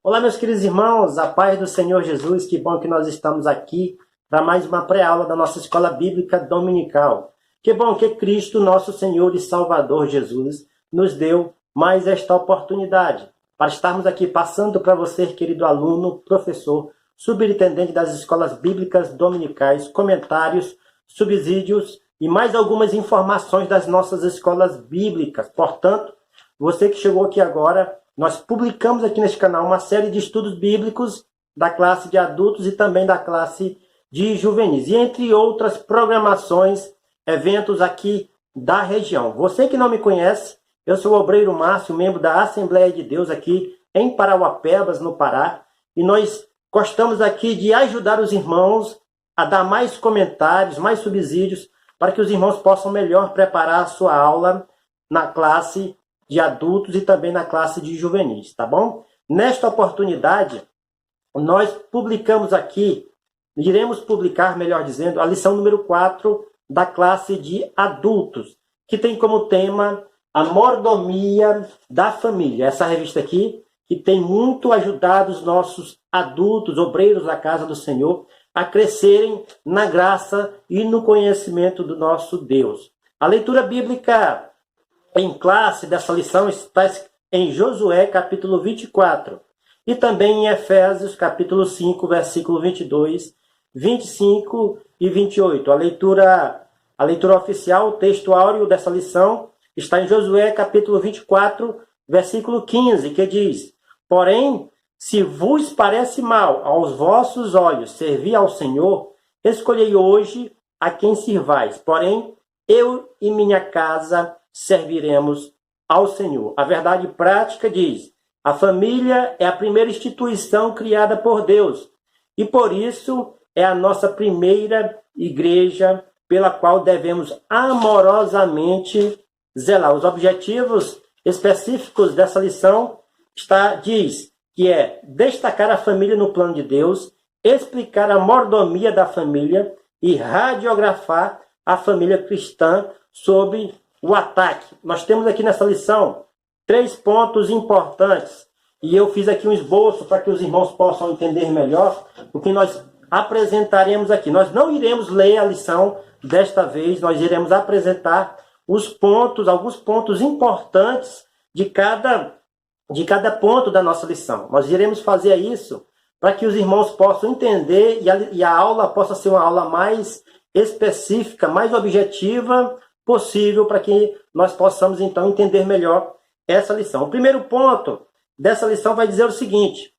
Olá, meus queridos irmãos, a paz do Senhor Jesus, que bom que nós estamos aqui para mais uma pré-aula da nossa Escola Bíblica Dominical. Que bom que Cristo, nosso Senhor e Salvador Jesus, nos deu mais esta oportunidade para estarmos aqui passando para você, querido aluno, professor, superintendente das Escolas Bíblicas Dominicais, comentários, subsídios e mais algumas informações das nossas escolas bíblicas. Portanto, você que chegou aqui agora, nós publicamos aqui neste canal uma série de estudos bíblicos da classe de adultos e também da classe de juvenis. E entre outras programações, eventos aqui da região. Você que não me conhece, eu sou o Obreiro Márcio, membro da Assembleia de Deus aqui em Parauapebas, no Pará. E nós gostamos aqui de ajudar os irmãos a dar mais comentários, mais subsídios, para que os irmãos possam melhor preparar a sua aula na classe de adultos e também na classe de juvenis, tá bom? Nesta oportunidade, nós publicamos aqui, iremos publicar, melhor dizendo, a lição número 4 da classe de adultos, que tem como tema a mordomia da família. Essa revista aqui, que tem muito ajudado os nossos adultos, obreiros da casa do Senhor, a crescerem na graça e no conhecimento do nosso Deus. A leitura bíblica em classe dessa lição está em Josué, capítulo 24, e também em Efésios, capítulo 5, versículo 22, 25 e 28. A leitura oficial, o texto áureo dessa lição, está em Josué, capítulo 24, versículo 15, que diz: Porém, se vos parece mal aos vossos olhos servir ao Senhor, escolhei hoje a quem sirvais. Porém, eu e minha casa serviremos ao Senhor. A verdade prática diz: a família é a primeira instituição criada por Deus e por isso é a nossa primeira igreja pela qual devemos amorosamente zelar. Os objetivos específicos dessa lição diz que é destacar a família no plano de Deus, explicar a mordomia da família e radiografar a família cristã sobre o ataque. Nós temos aqui nessa lição 3 pontos importantes e eu fiz aqui um esboço para que os irmãos possam entender melhor o que nós apresentaremos aqui. Nós não iremos ler a lição desta vez, nós iremos apresentar alguns pontos importantes de cada ponto da nossa lição. Nós iremos fazer isso para que os irmãos possam entender e a aula possa ser uma aula mais específica, mais objetiva possível, para que nós possamos então entender melhor essa lição. O primeiro ponto dessa lição vai dizer o seguinte: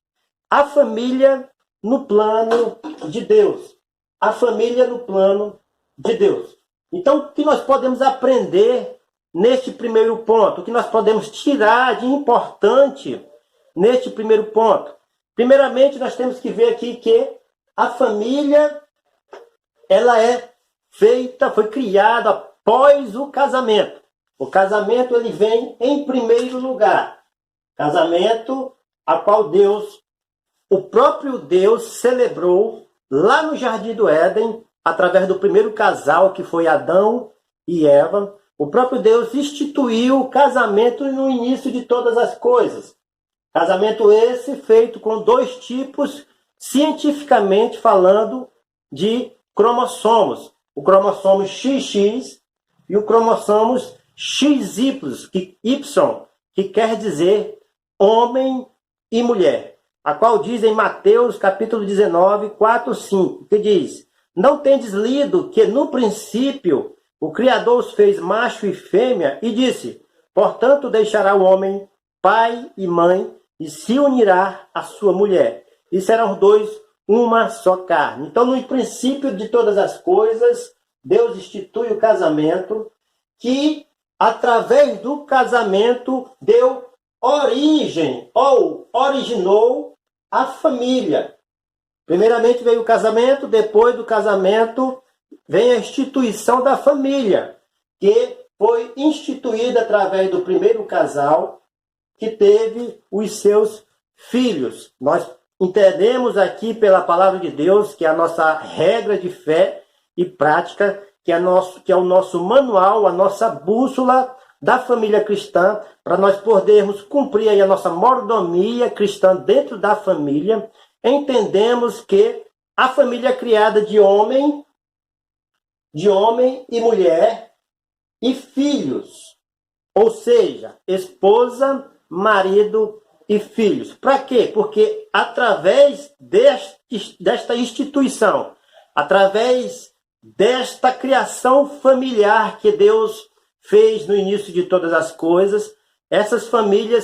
a família no plano de Deus. A família no plano de Deus. Então, o que nós podemos aprender neste primeiro ponto? O que nós podemos tirar de importante neste primeiro ponto? Primeiramente, nós temos que ver aqui que a família, ela foi criada após o casamento. O casamento, ele vem em primeiro lugar. Casamento a qual o próprio Deus celebrou lá no Jardim do Éden, através do primeiro casal, que foi Adão e Eva. O próprio Deus instituiu o casamento no início de todas as coisas. Casamento esse feito com 2 tipos, cientificamente falando, de cromossomos. O cromossomo XX e o cromossomo XY, que quer dizer homem e mulher. A qual diz em Mateus capítulo 19, 4, 5, que diz: Não tendes lido que no princípio o Criador os fez macho e fêmea, e disse: Portanto deixará o homem pai e mãe, e se unirá à sua mulher, e serão os 2 uma só carne. Então, no princípio de todas as coisas, Deus institui o casamento, que através do casamento deu origem, ou originou a família. Primeiramente veio o casamento, depois do casamento vem a instituição da família, que foi instituída através do primeiro casal, que teve os seus filhos. Nós entendemos aqui pela palavra de Deus, que é a nossa regra de fé e prática, que é o nosso manual, a nossa bússola da família cristã, para nós podermos cumprir aí a nossa mordomia cristã dentro da família, entendemos que a família é criada de homem e mulher e filhos, ou seja, esposa, marido e filhos. Para quê? Porque através desta instituição, através desta criação familiar que Deus fez no início de todas as coisas, essa família,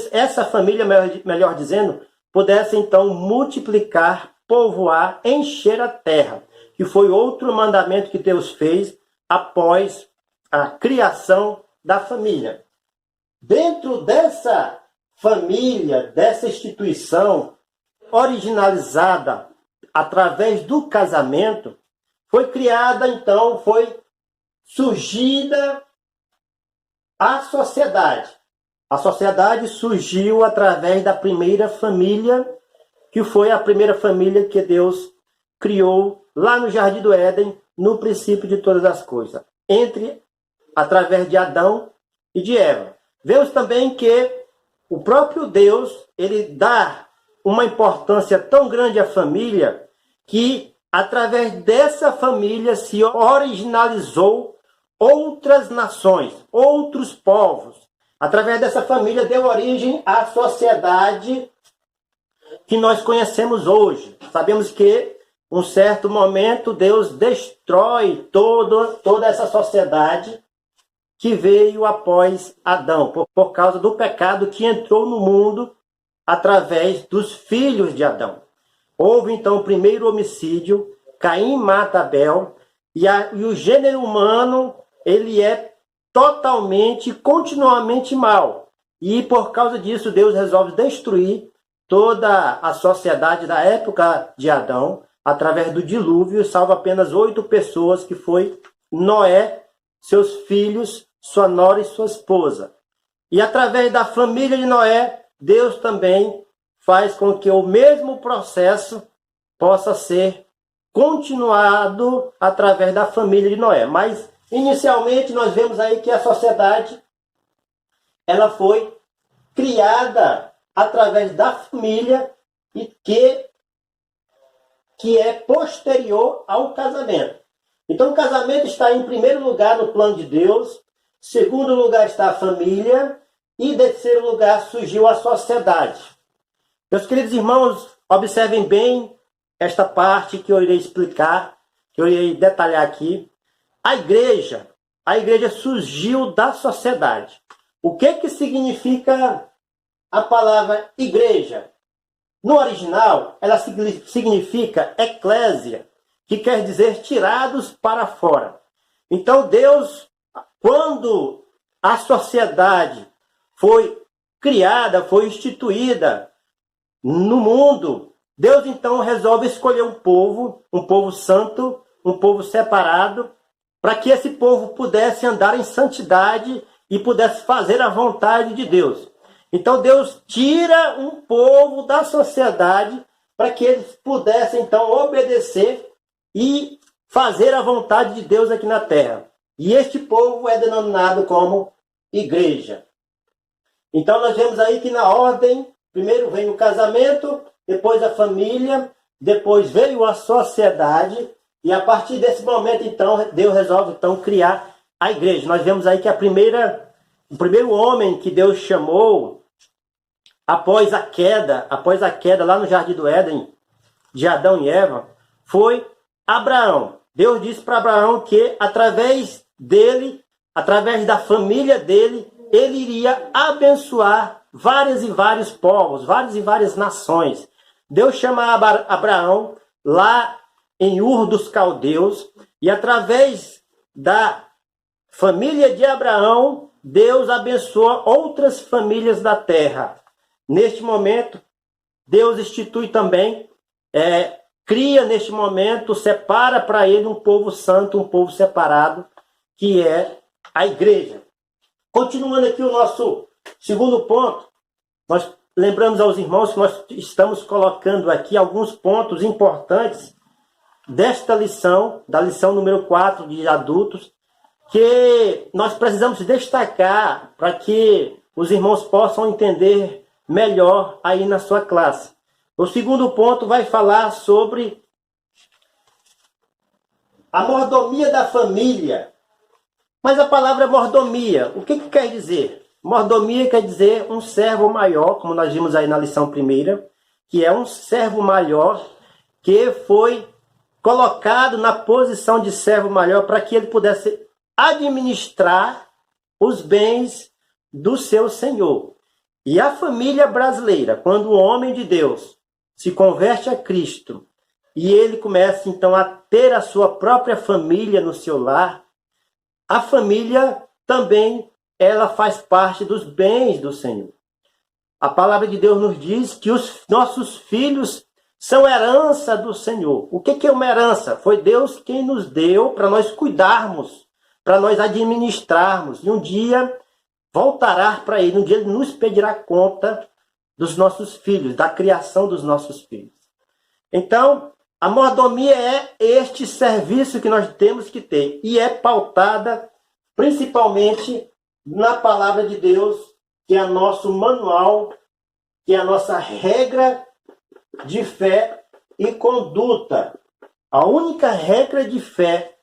melhor dizendo, pudesse então multiplicar, povoar, encher a terra, que foi outro mandamento que Deus fez após a criação da família. Dentro dessa família, dessa instituição originalizada através do casamento, foi criada então, foi surgida a sociedade. A sociedade surgiu através da primeira família, que foi a primeira família que Deus criou lá no Jardim do Éden, no princípio de todas as coisas, através de Adão e de Eva. Vemos também que o próprio Deus, ele dá uma importância tão grande à família, que através dessa família se originalizou outras nações, outros povos. Através dessa família deu origem à sociedade que nós conhecemos hoje. Sabemos que, em um certo momento, Deus destrói toda essa sociedade que veio após Adão, por causa do pecado que entrou no mundo através dos filhos de Adão. Houve, então, o primeiro homicídio, Caim mata Abel, e o gênero humano, ele é totalmente, continuamente mal. E por causa disso, Deus resolve destruir toda a sociedade da época de Adão, através do dilúvio, e salva apenas 8 pessoas, que foi Noé, seus filhos, sua nora e sua esposa. E através da família de Noé, Deus também faz com que o mesmo processo possa ser continuado através da família de Noé. Mas, inicialmente, nós vemos aí que a sociedade ela foi criada através da família e que é posterior ao casamento. Então, o casamento está em primeiro lugar no plano de Deus, segundo lugar está a família e em terceiro lugar surgiu a sociedade. Meus queridos irmãos, observem bem esta parte que eu irei explicar, que eu irei detalhar aqui. A igreja surgiu da sociedade. O que significa a palavra igreja? No original, ela significa eclésia, que quer dizer tirados para fora. Então Deus, quando a sociedade foi criada, foi instituída no mundo, Deus então resolve escolher um povo santo, um povo separado, para que esse povo pudesse andar em santidade e pudesse fazer a vontade de Deus. Então Deus tira um povo da sociedade para que eles pudessem então obedecer e fazer a vontade de Deus aqui na terra. E este povo é denominado como igreja. Então nós vemos aí que na ordem, primeiro vem o casamento, depois a família, depois veio a sociedade, e a partir desse momento então Deus resolve então criar a igreja. Nós vemos aí que o primeiro homem que Deus chamou após a queda lá no Jardim do Éden, de Adão e Eva, foi Abraão. Deus disse para Abraão que através dele, através da família dele, ele iria abençoar vários e vários povos, várias e várias nações. Deus chama Abraão lá em Ur dos Caldeus, e através da família de Abraão, Deus abençoa outras famílias da terra. Neste momento, Deus institui também, cria neste momento, separa para ele um povo santo, um povo separado, que é a igreja. Continuando aqui o nosso segundo ponto, nós lembramos aos irmãos que nós estamos colocando aqui alguns pontos importantes desta lição, da lição número 4 de adultos, que nós precisamos destacar para que os irmãos possam entender melhor aí na sua classe. O segundo ponto vai falar sobre a mordomia da família. Mas a palavra mordomia, o que quer dizer? Mordomia quer dizer um servo maior, como nós vimos aí na lição primeira, que é um servo maior que foi colocado na posição de servo maior para que ele pudesse administrar os bens do seu Senhor. E a família brasileira, quando o homem de Deus se converte a Cristo e ele começa então a ter a sua própria família no seu lar, a família também ela faz parte dos bens do Senhor. A palavra de Deus nos diz que os nossos filhos são herança do Senhor. O que é uma herança? Foi Deus quem nos deu para nós cuidarmos, para nós administrarmos. E um dia voltará para Ele, um dia Ele nos pedirá conta dos nossos filhos, da criação dos nossos filhos. Então, a mordomia é este serviço que nós temos que ter. E é pautada principalmente na palavra de Deus, que é nosso manual, que é a nossa regra de fé e conduta. A única regra de fé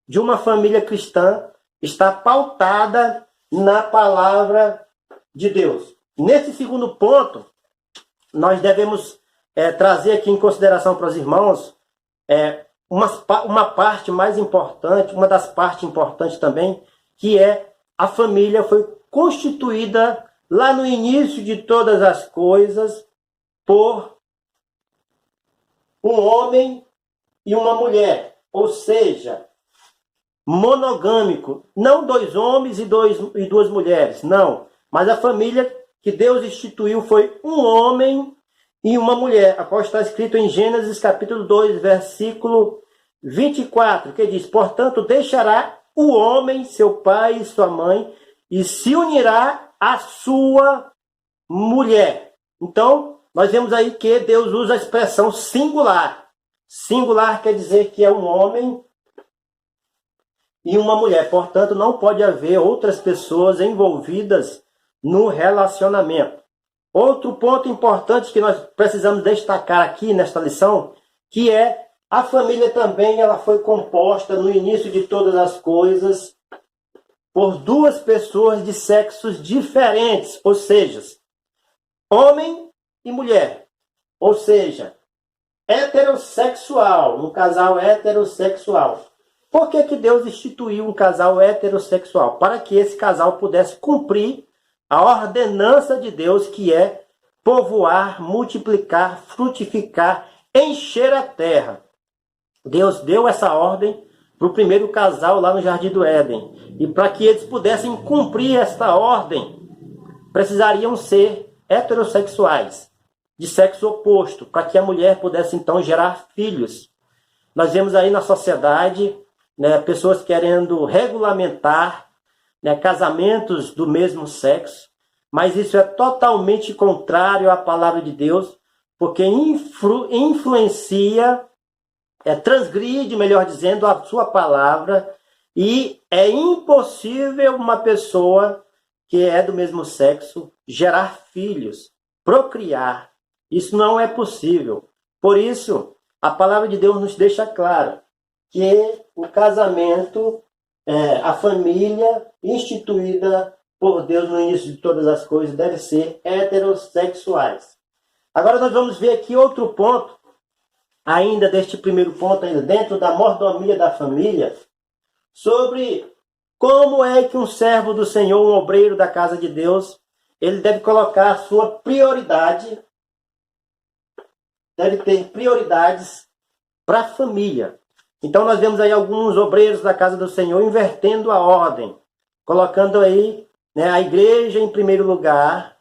de uma família cristã está pautada na palavra de Deus. Nesse segundo ponto, nós devemos trazer aqui em consideração para os irmãos uma parte mais importante, uma das partes importantes também, que é a família foi constituída lá no início de todas as coisas por um homem e uma mulher, ou seja, monogâmico, não 2 homens e 2 mulheres, não, mas a família que Deus instituiu foi um homem e uma mulher, a qual está escrito em Gênesis capítulo 2, versículo 24, que diz: portanto, deixará o homem, seu pai e sua mãe, e se unirá à sua mulher. Então, nós vemos aí que Deus usa a expressão singular. Singular quer dizer que é um homem e uma mulher. Portanto, não pode haver outras pessoas envolvidas no relacionamento. Outro ponto importante que nós precisamos destacar aqui nesta lição, que é a família também ela foi composta no início de todas as coisas por 2 pessoas de sexos diferentes, ou seja, homem e mulher, ou seja, heterossexual, um casal heterossexual. Por que Deus instituiu um casal heterossexual? Para que esse casal pudesse cumprir a ordenança de Deus, que é povoar, multiplicar, frutificar, encher a terra. Deus deu essa ordem para o primeiro casal lá no Jardim do Éden. E para que eles pudessem cumprir esta ordem, precisariam ser heterossexuais, de sexo oposto, para que a mulher pudesse então gerar filhos. Nós vemos aí na sociedade pessoas querendo regulamentar casamentos do mesmo sexo, mas isso é totalmente contrário à palavra de Deus, porque influencia, transgride, melhor dizendo, a sua palavra, e é impossível uma pessoa que é do mesmo sexo gerar filhos, procriar. Isso não é possível. Por isso, a palavra de Deus nos deixa claro que o casamento, a família instituída por Deus no início de todas as coisas, deve ser heterossexuais. Agora nós vamos ver aqui outro ponto, ainda deste primeiro ponto, ainda dentro da mordomia da família, sobre como é que um servo do Senhor, um obreiro da casa de Deus, ele deve colocar a sua prioridade, deve ter prioridades para a família. Então nós vemos aí alguns obreiros da casa do Senhor invertendo a ordem, colocando aí a igreja em primeiro lugar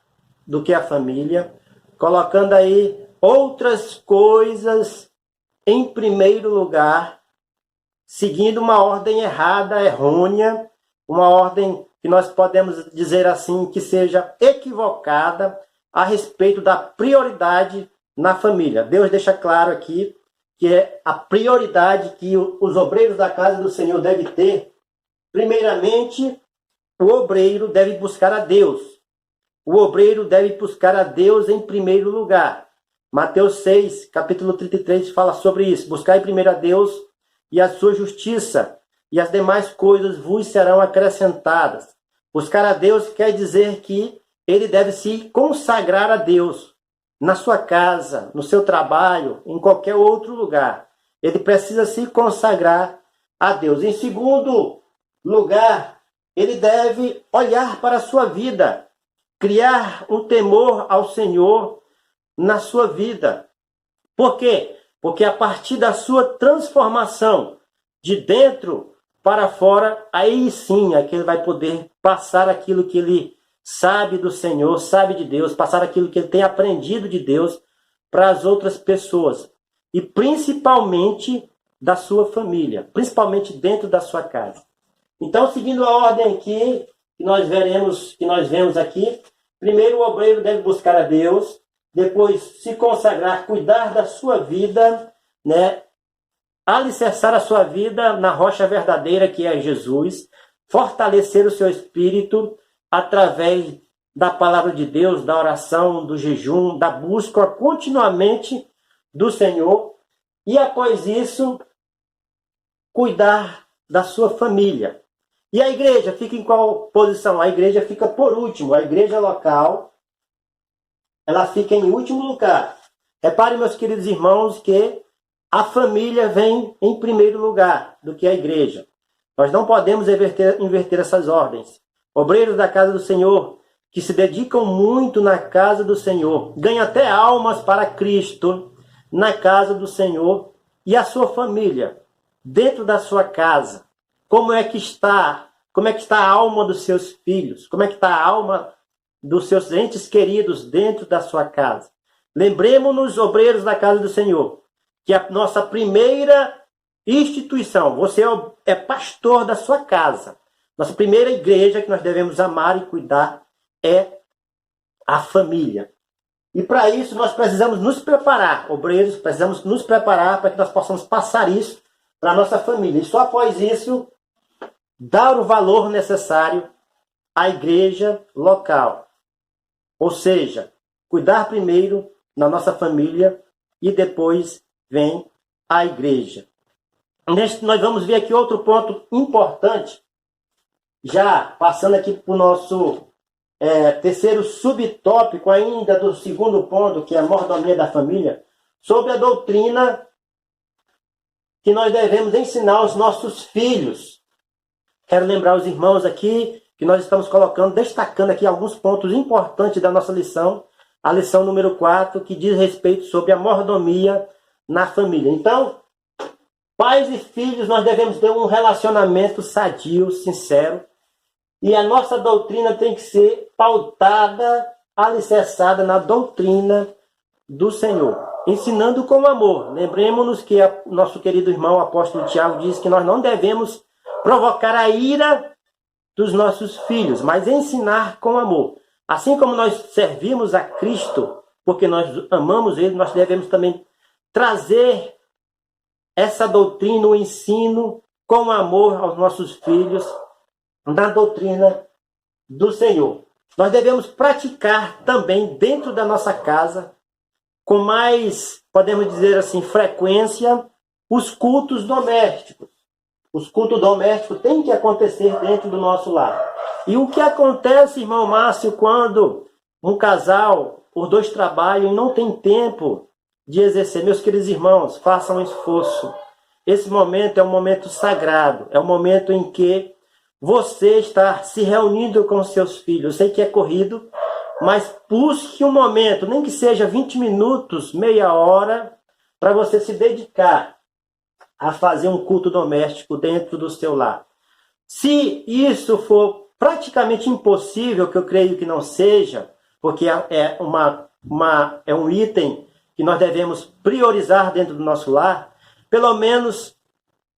do que a família, colocando aí outras coisas em primeiro lugar, seguindo uma ordem errada, errônea, uma ordem que nós podemos dizer assim, que seja equivocada a respeito da prioridade na família. Deus deixa claro aqui que é a prioridade que os obreiros da casa do Senhor devem ter Primeiramente, o obreiro deve buscar a Deus. O obreiro deve buscar a Deus em primeiro lugar. Mateus 6, capítulo 33, fala sobre isso. Buscai primeiro a Deus e a sua justiça, e as demais coisas vos serão acrescentadas. Buscar a Deus quer dizer que ele deve se consagrar a Deus na sua casa, no seu trabalho, em qualquer outro lugar. Ele precisa se consagrar a Deus. Em segundo lugar, ele deve olhar para a sua vida, criar um temor ao Senhor na sua vida. Por quê? Porque a partir da sua transformação de dentro para fora, aí sim é que ele vai poder passar aquilo que ele sabe do Senhor, sabe de Deus, passar aquilo que ele tem aprendido de Deus para as outras pessoas. E principalmente da sua família, principalmente dentro da sua casa. Então, seguindo a ordem aqui, que nós vemos aqui, primeiro o obreiro deve buscar a Deus, depois se consagrar, cuidar da sua vida, né? Alicerçar a sua vida na rocha verdadeira que é Jesus, fortalecer o seu espírito através da palavra de Deus, da oração, do jejum, da busca continuamente do Senhor, e após isso, cuidar da sua família. E a igreja fica em qual posição? A igreja fica por último. A igreja local, ela fica em último lugar. Reparem, meus queridos irmãos, que a família vem em primeiro lugar do que a igreja. Nós não podemos inverter essas ordens. Obreiros da casa do Senhor, que se dedicam muito na casa do Senhor, ganham até almas para Cristo na casa do Senhor, e a sua família, dentro da sua casa. Como é que está? Como é que está a alma dos seus filhos? Como é que está a alma dos seus entes queridos dentro da sua casa? Lembremos-nos, obreiros da casa do Senhor, que a nossa primeira instituição, você é pastor da sua casa. Nossa primeira igreja que nós devemos amar e cuidar é a família. E para isso nós precisamos nos preparar, obreiros, precisamos nos preparar para que nós possamos passar isso para a nossa família. E só após isso, dar o valor necessário à igreja local. Ou seja, cuidar primeiro na nossa família e depois vem a igreja. Nós vamos ver aqui outro ponto importante, já passando aqui para o nosso terceiro subtópico ainda do segundo ponto, que é a mordomia da família, sobre a doutrina que nós devemos ensinar aos nossos filhos. Quero lembrar os irmãos aqui que nós estamos destacando aqui alguns pontos importantes da nossa lição, a lição número 4, que diz respeito sobre a mordomia na família. Então, pais e filhos, nós devemos ter um relacionamento sadio, sincero, e a nossa doutrina tem que ser pautada, alicerçada na doutrina do Senhor, ensinando com amor. Lembremos-nos que nosso querido irmão, o apóstolo Tiago, diz que nós não devemos provocar a ira dos nossos filhos, mas ensinar com amor. Assim como nós servimos a Cristo, porque nós amamos Ele, nós devemos também trazer essa doutrina, o ensino com amor aos nossos filhos, na doutrina do Senhor. Nós devemos praticar também dentro da nossa casa, com mais, podemos dizer assim, frequência, os cultos domésticos. Os cultos domésticos têm que acontecer dentro do nosso lar. E o que acontece, irmão Márcio, quando um casal, os dois trabalham e não tem tempo de exercer? Meus queridos irmãos, façam um esforço. Esse momento é um momento sagrado. É um momento em que você está se reunindo com seus filhos. Eu sei que é corrido, mas busque um momento, nem que seja 20 minutos, meia hora, para você se dedicar a fazer um culto doméstico dentro do seu lar. Se isso for praticamente impossível, que eu creio que não seja, porque é um item que nós devemos priorizar dentro do nosso lar, pelo menos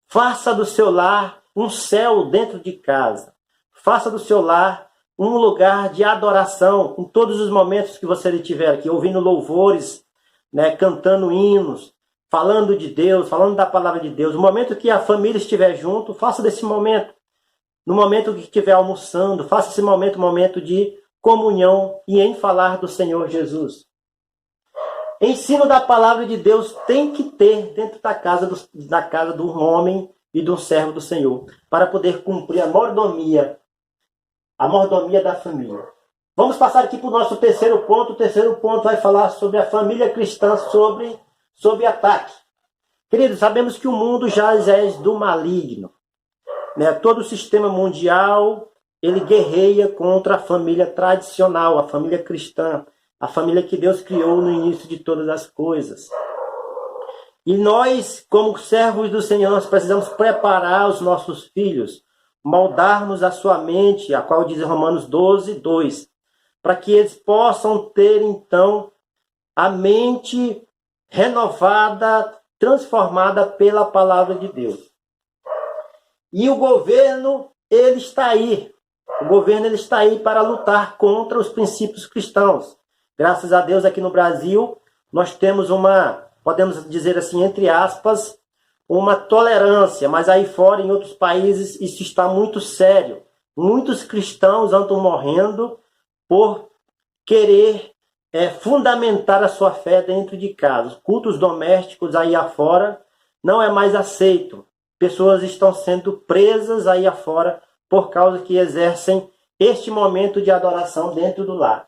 faça do seu lar um céu dentro de casa. Faça do seu lar um lugar de adoração em todos os momentos que você estiver aqui, ouvindo louvores, né, cantando hinos, falando de Deus, falando da palavra de Deus. O momento que a família estiver junto, faça desse momento no momento que estiver almoçando, faça esse momento um momento de comunhão e em falar do Senhor Jesus. Ensino da palavra de Deus tem que ter dentro da casa do homem e do servo do Senhor, para poder cumprir a mordomia da família. Vamos passar aqui para o nosso terceiro ponto. O terceiro ponto vai falar sobre a família cristã, sobre ataque. Queridos, sabemos que o mundo jaz do maligno. Né? Todo o sistema mundial, ele guerreia contra a família tradicional, a família cristã, a família que Deus criou no início de todas as coisas. E nós, como servos do Senhor, nós precisamos preparar os nossos filhos, moldarmos a sua mente, a qual diz em Romanos 12, 2, para que eles possam ter, então, a mente renovada, transformada pela palavra de Deus. E o governo, ele está aí. O governo, ele está aí para lutar contra os princípios cristãos. Graças a Deus, aqui no Brasil, nós temos podemos dizer assim, entre aspas, uma tolerância, mas aí fora, em outros países, isso está muito sério. Muitos cristãos andam morrendo por querer fundamentar a sua fé dentro de casa. Os cultos domésticos aí afora não é mais aceito. Pessoas estão sendo presas aí afora por causa que exercem este momento de adoração dentro do lar.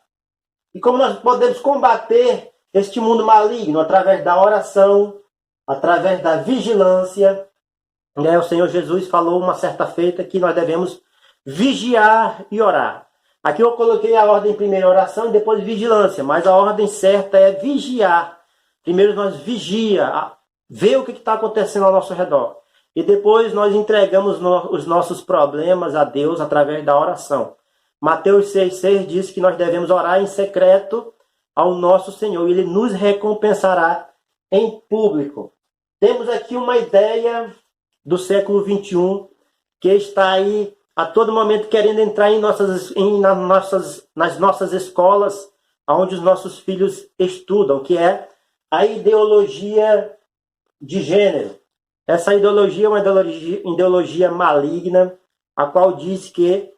E como nós podemos combater este mundo maligno? Através da oração, através da vigilância. O Senhor Jesus falou uma certa feita que nós devemos vigiar e orar. Aqui eu coloquei a ordem primeiro oração e depois vigilância, mas a ordem certa é vigiar. Primeiro nós ver o que está acontecendo ao nosso redor. E depois nós entregamos os nossos problemas a Deus através da oração. Mateus 6,6 diz que nós devemos orar em secreto ao nosso Senhor, e Ele nos recompensará em público. Temos aqui uma ideia do século XXI que está aí a todo momento querendo entrar nas nossas escolas, onde os nossos filhos estudam, que é a ideologia de gênero. Essa ideologia é uma ideologia maligna, a qual diz que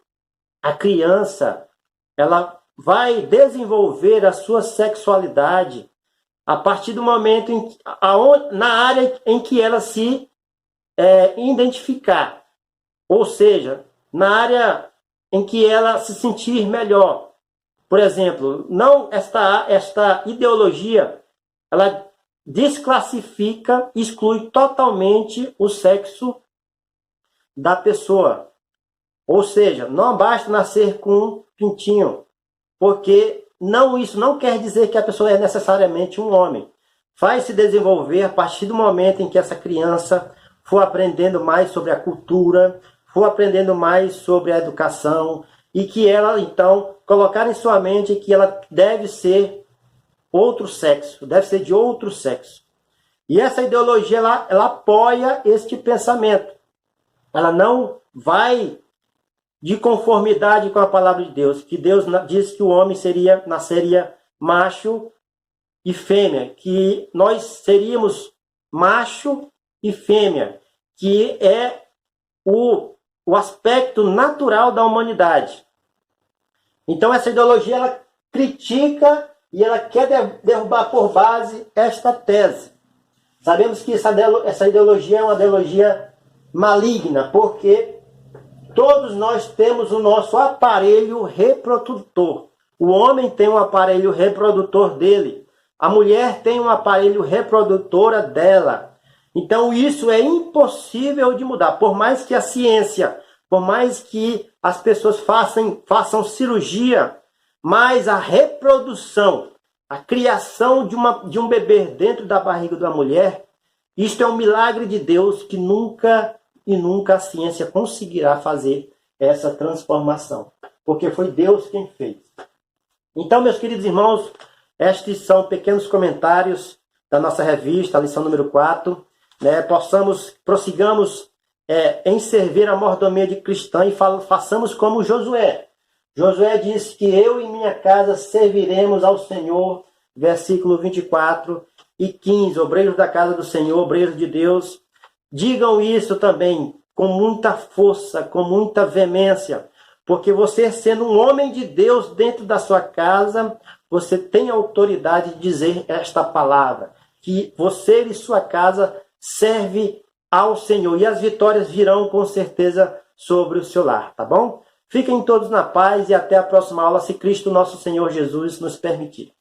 a criança ela vai desenvolver a sua sexualidade a partir do momento na área em que ela se identificar. Ou seja, na área em que ela se sentir melhor. Por exemplo, não esta ideologia, ela desclassifica, exclui totalmente o sexo da pessoa. Ou seja, não basta nascer com um pintinho, porque isso não quer dizer que a pessoa é necessariamente um homem. Vai se desenvolver a partir do momento em que essa criança for aprendendo mais sobre a cultura, for aprendendo mais sobre a educação, e que ela, então, colocar em sua mente que ela deve ser outro sexo, deve ser de outro sexo. E essa ideologia, ela apoia este pensamento. Ela não vai de conformidade com a palavra de Deus, que Deus diz que o homem nasceria macho e fêmea, que nós seríamos macho e fêmea, que é o aspecto natural da humanidade. Então essa ideologia ela critica e ela quer derrubar por base esta tese. Sabemos que essa ideologia é uma ideologia maligna, porque todos nós temos o nosso aparelho reprodutor. O homem tem um aparelho reprodutor dele. A mulher tem um aparelho reprodutora dela. Então isso é impossível de mudar. Por mais que a ciência, por mais que as pessoas façam cirurgia, mas a reprodução, a criação de um bebê dentro da barriga da mulher, isto é um milagre de Deus que nunca a ciência conseguirá fazer essa transformação. Porque foi Deus quem fez. Então, meus queridos irmãos, estes são pequenos comentários da nossa revista, a lição número 4. Prossigamos em servir a mordomia de cristã e façamos como Josué. Josué disse que eu e minha casa serviremos ao Senhor, versículo 24 e 15. Obreiros da casa do Senhor, obreiros de Deus, digam isso também. com muita força, com muita veemência, porque você, sendo um homem de Deus dentro da sua casa, você tem autoridade de dizer esta palavra, que você e sua casa serve ao Senhor, e as vitórias virão com certeza sobre o seu lar, tá bom? Fiquem todos na paz e até a próxima aula, se Cristo nosso Senhor Jesus nos permitir.